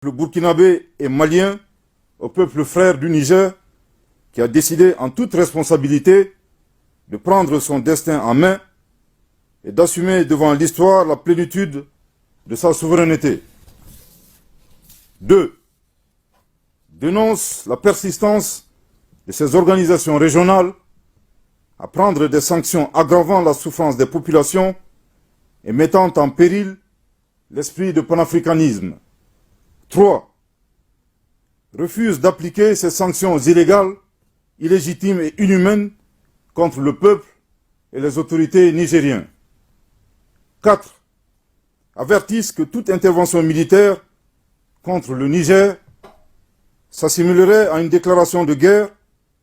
Le burkinabé et malien, au peuple frère du Niger, qui a décidé en toute responsabilité de prendre son destin en main et d'assumer devant l'histoire la plénitude de sa souveraineté. 2. Dénonce la persistance de ces organisations régionales à prendre des sanctions aggravant la souffrance des populations et mettant en péril l'esprit de panafricanisme. 3. Refuse d'appliquer ces sanctions illégales, illégitimes et inhumaines contre le peuple et les autorités nigériennes. 4. Avertissent que toute intervention militaire contre le Niger s'assimilerait à une déclaration de guerre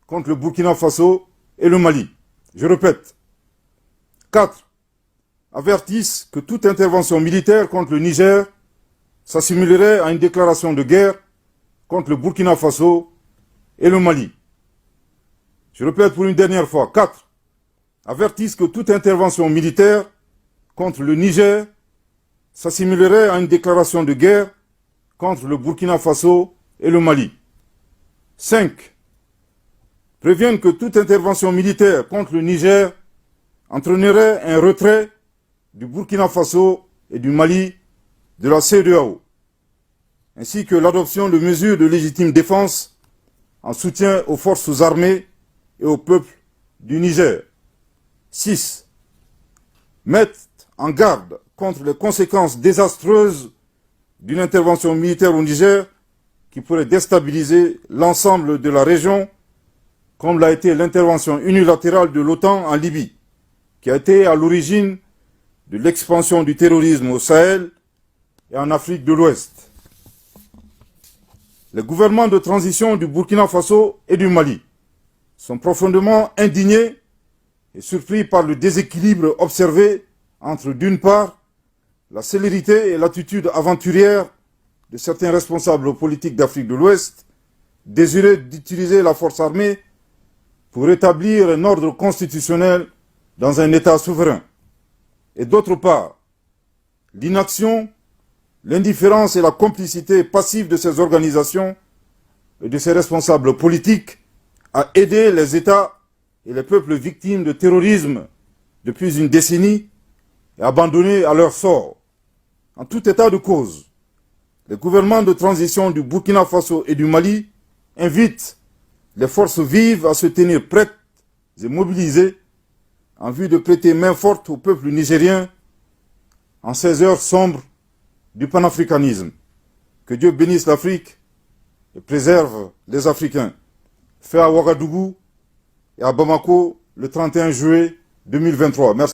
contre le Burkina Faso et le Mali. Je répète. 4. Avertissent que toute intervention militaire contre le Niger s'assimilerait à une déclaration de guerre contre le Burkina Faso et le Mali. Je répète pour une dernière fois. 4. Avertissent que toute intervention militaire contre le Niger s'assimilerait à une déclaration de guerre contre le Burkina Faso et le Mali. 5. Préviennent que toute intervention militaire contre le Niger entraînerait un retrait du Burkina Faso et du Mali de la CEDEAO, ainsi que l'adoption de mesures de légitime défense en soutien aux forces armées et au peuple du Niger. 6. Mettent en garde contre les conséquences désastreuses d'une intervention militaire au Niger qui pourrait déstabiliser l'ensemble de la région, comme l'a été l'intervention unilatérale de l'OTAN en Libye, qui a été à l'origine de l'expansion du terrorisme au Sahel et en Afrique de l'Ouest. Les gouvernements de transition du Burkina Faso et du Mali sont profondément indignés et surpris par le déséquilibre observé entre, d'une part, la célérité et l'attitude aventurière de certains responsables politiques d'Afrique de l'Ouest, désireux d'utiliser la force armée pour établir un ordre constitutionnel dans un État souverain. Et d'autre part, l'inaction, l'indifférence et la complicité passive de ces organisations et de ces responsables politiques à aider les États et les peuples victimes de terrorisme depuis une décennie et abandonnés à leur sort. En tout état de cause, les gouvernements de transition du Burkina Faso et du Mali invitent les forces vives à se tenir prêtes et mobilisées en vue de prêter main forte au peuple nigérien en ces heures sombres du panafricanisme. Que Dieu bénisse l'Afrique et préserve les Africains. Fait à Ouagadougou et à Bamako le 31 juillet 2023. Merci.